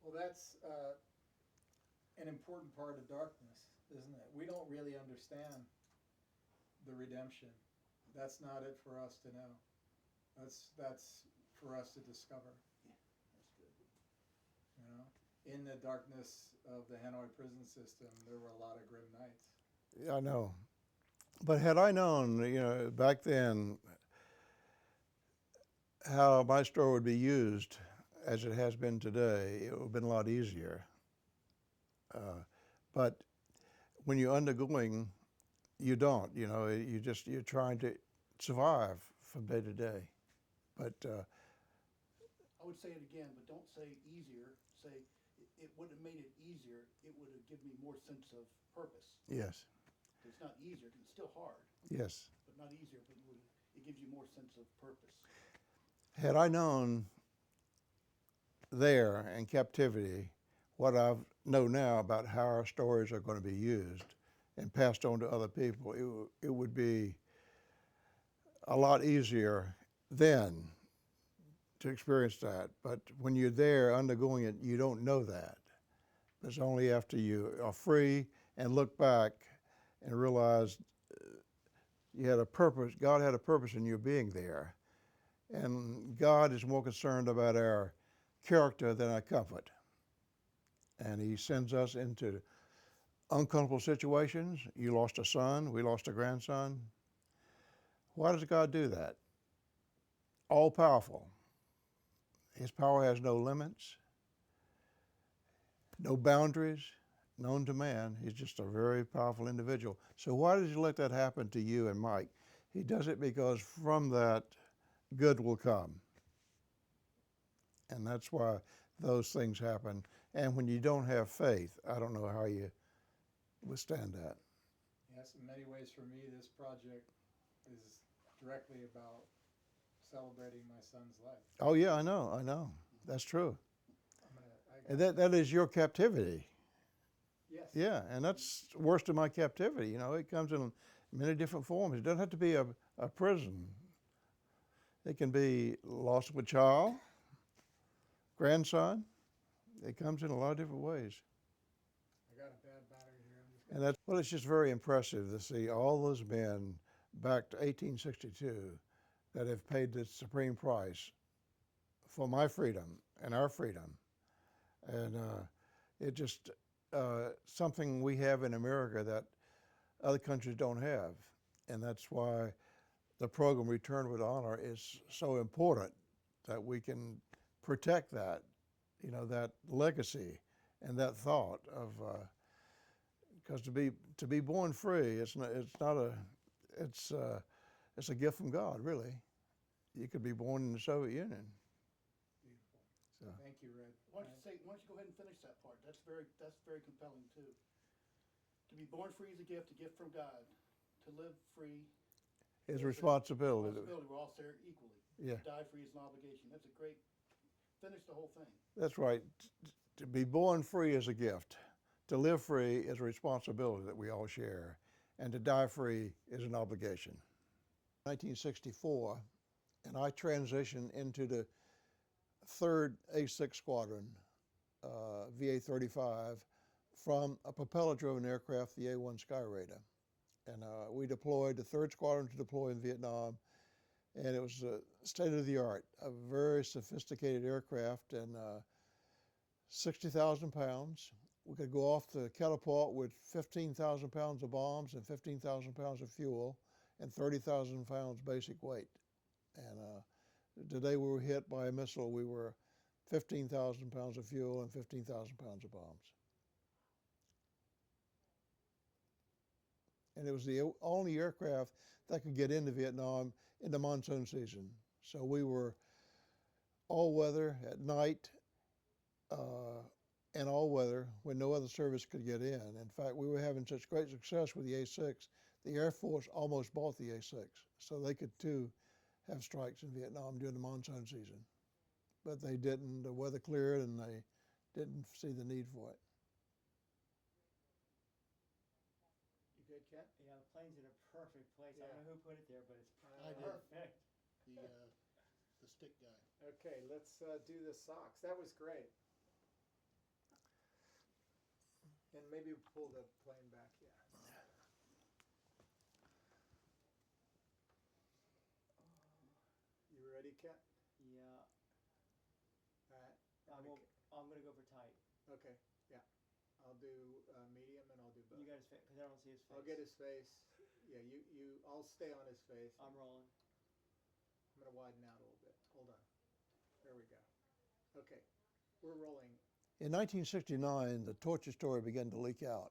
Well, that's an important part of darkness, isn't it? We don't really understand the redemption. That's not it for us to know. That's for us to discover. Yeah, that's good. You know, in the darkness of the Hanoi prison system, there were a lot of grim nights. I know. But had I known, back then how my store would be used as it has been today, it would have been a lot easier. But when you're undergoing, you don't. You're trying to survive from day to day. But I would say it again, but don't say easier. Say it would have made it easier. It would have given me more sense of purpose. yes, It's not easier, 'cause it's still hard, yes. but not easier, but it gives you more sense of purpose. Had I known there in captivity what I know now about how our stories are going to be used and passed on to other people, it would be a lot easier then to experience that. But when you're there undergoing it, you don't know that. It's only after you are free and look back and realize you had a purpose, God had a purpose in you being there. And God is more concerned about our character than our comfort. And He sends us into uncomfortable situations. You lost a son, we lost a grandson. Why does God do that? All powerful. His power has no limits, no boundaries known to man. He's just a very powerful individual. So why does He let that happen to you and Mike? He does it because from that, good will come. And that's why those things happen. And when you don't have faith, I don't know how you withstand that. Yes, in many ways for me, this project is directly about celebrating my son's life. Oh yeah, I know. That's true. I got, And that is your captivity. yes. Yeah, and that's worse than my captivity. It comes in many different forms. It doesn't have to be a prison. It can be loss of a child, grandson. It comes in a lot of different ways. I got a bad battery here. I'm just And gonna. well, it's just very impressive to see all those men back to 1862 that have paid the supreme price for my freedom and our freedom. And it just something we have in America that other countries don't have. And that's why the program Return with Honor is so important, that we can protect that legacy and that thought of, because to be born free, it's it's a gift from God, really. You could be born in the Soviet Union. Beautiful. So Thank you, Red. Why don't you go ahead and finish that part? That's very compelling too. To be born free is a gift from God. To live free it's is a responsibility. responsibility. We're all there equally. Yeah, To die free is an obligation. That's a great. Finish the whole thing. that's right. To be born free is a gift. To live free is a responsibility that we all share. And to die free is an obligation. 1964, and I transitioned into the 3rd A6 Squadron, VA-35, from a propeller-driven aircraft, the A-1 Skyraider. And we deployed, the 3rd Squadron to deploy in Vietnam, and it was state-of-the-art, a very sophisticated aircraft, and 60,000 pounds. We could go off the catapult with 15,000 pounds of bombs and 15,000 pounds of fuel and 30,000 pounds basic weight. And the day we were hit by a missile, we were 15,000 pounds of fuel and 15,000 pounds of bombs. And it was the only aircraft that could get into Vietnam in the monsoon season. So we were all weather at night, and all weather when no other service could get in. In fact, we were having such great success with the A6, the Air Force almost bought the A6, so they could too have strikes in Vietnam during the monsoon season. But they didn't. The weather cleared and they didn't see the need for it. You good, Ken? Yeah, the plane's in a perfect place. I Yeah. don't know who put it there, but it's I did. perfect. The, uh, the stick guy. Okay, let's do the socks. That was great. maybe pull the plane back, yeah. You ready, Kent? Yeah, Alright. I'm gonna go for tight. Okay, yeah. I'll do medium and I'll do both. You got his face, because I don't see his face. I'll get his face. Yeah, I'll stay on his face. I'm rolling. I'm gonna widen out a little bit. Hold on. There we go. Okay, we're rolling. In 1969, the torture story began to leak out,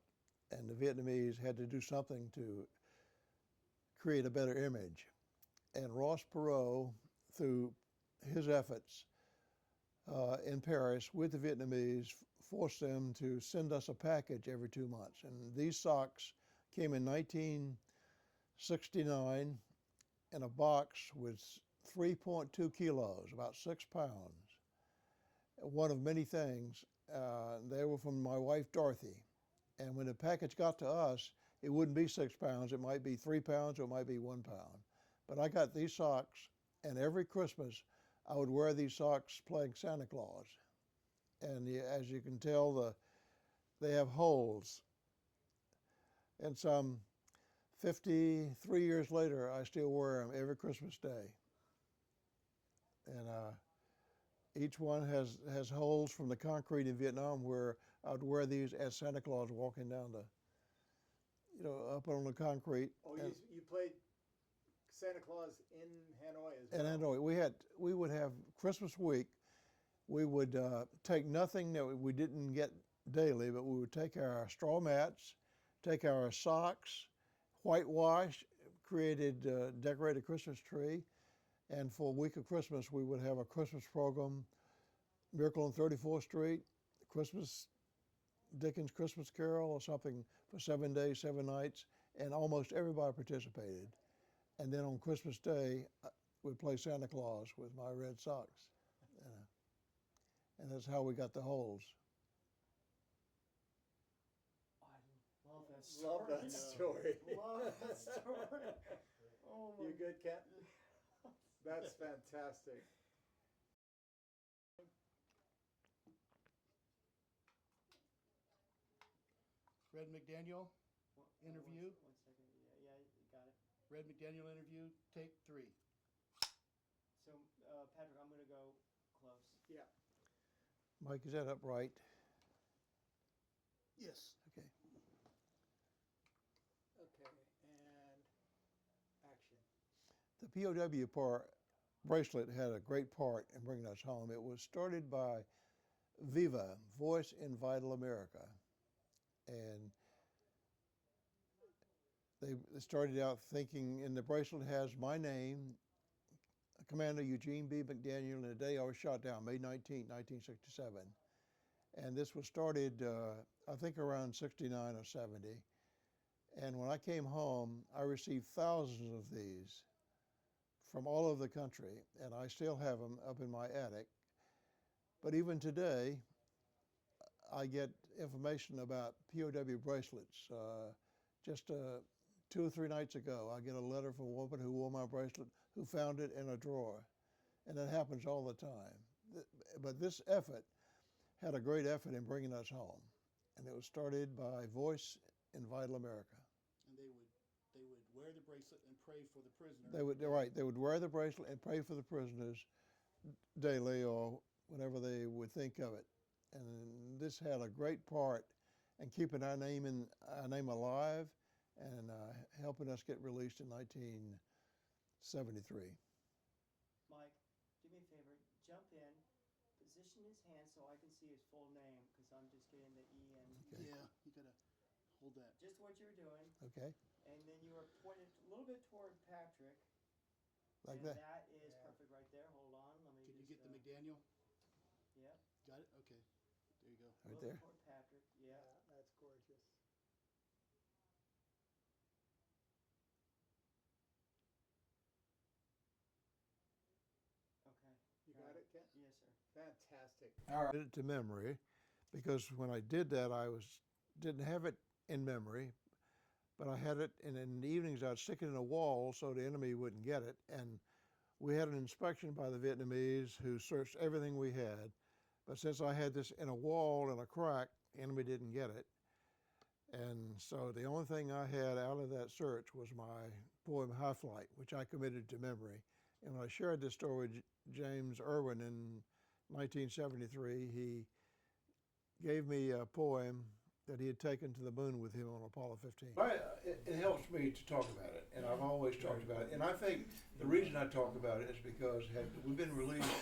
and the Vietnamese had to do something to create a better image. And Ross Perot, through his efforts in Paris with the Vietnamese, forced them to send us a package every 2 months. And these socks came in 1969 in a box with 3.2 kilos, about 6 pounds. One of many things. They were from my wife, Dorothy. And when the package got to us, it wouldn't be 6 pounds. It might be 3 pounds or it might be 1 pound. But I got these socks, and every Christmas I would wear these socks playing Santa Claus. And as you can tell, they have holes. And some 53 years later, I still wear them every Christmas day. And each one has holes from the concrete in Vietnam where I'd wear these as Santa Claus walking down up on the concrete. Oh, you played Santa Claus in Hanoi as well? In Hanoi, we would have Christmas week. We would take nothing that we didn't get daily, but we would take our straw mats, take our socks, whitewash, decorated Christmas tree, and for a week of Christmas we would have a Christmas program, Miracle on 34th Street, Dickens' Christmas Carol or something for 7 days, 7 nights, and almost everybody participated. And then on Christmas Day, we'd play Santa Claus with my red socks. And that's how we got the holes. I love that story. Love that story. Love that story. Oh my. You good, Kent? That's fantastic. Red McDaniel interview. 1 second. Yeah, you got it. Red McDaniel interview, take 3. So, Patrick, I'm gonna go close. Yeah. Mike, is that upright? Yes. Okay. Okay, and action. The POW bracelet had a great part in bringing us home. It was started by Viva, Voice in Vital America. And they started out thinking, and the bracelet has my name, Commander Eugene B. McDaniel, and the day I was shot down, May 19, 1967. And this was started, I think, around 69 or 70. And when I came home, I received thousands of these from all over the country, and I still have them up in my attic. But even today, I get information about POW bracelets. Just 2 or 3 nights ago, I get a letter from a woman who wore my bracelet who found it in a drawer. And that happens all the time. But this effort had a great effort in bringing us home. And it was started by Voice in Vital America. And they would wear the bracelet and pray for the prisoner. They would wear the bracelet and pray for the prisoners daily or whenever they would think of it. And this had a great part in keeping our name alive and helping us get released in 1973. Mike, do me a favor. Jump in, position his hand so I can see his full name, because I'm just getting the E and. Okay. Yeah, you gotta hold that. Just what you're doing. Okay, And then you are pointed a little bit toward Patrick. like and that. That is perfect right there. Hold on. Let me Can you just, get the McDaniel? Yep. Got it? Okay. There you go. Right Look there. toward Patrick. Yeah. That's gorgeous. Okay. You got it, Kent? Yes, sir. Fantastic. I did it to memory because when I did that, didn't have it in memory, but I had it, and in the evenings I'd stick it in a wall so the enemy wouldn't get it. And we had an inspection by the Vietnamese who searched everything we had. But since I had this in a wall in a crack, the enemy didn't get it. And so the only thing I had out of that search was my poem High Flight, which I committed to memory. And when I shared this story with James Irwin in 1973, he gave me a poem that he had taken to the moon with him on Apollo 15. It helps me to talk about it, and I've always talked about it. And I think the reason I talk about it is because had we been released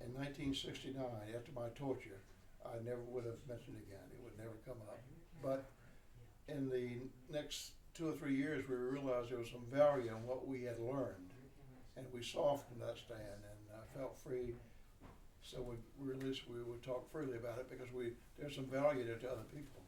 in 1969 after my torture, I never would have mentioned it again. It would never come up. But in the next 2 or 3 years, we realized there was some value in what we had learned, and we softened that stand, and I felt free. So we would talk freely about it because there's some value there to other people.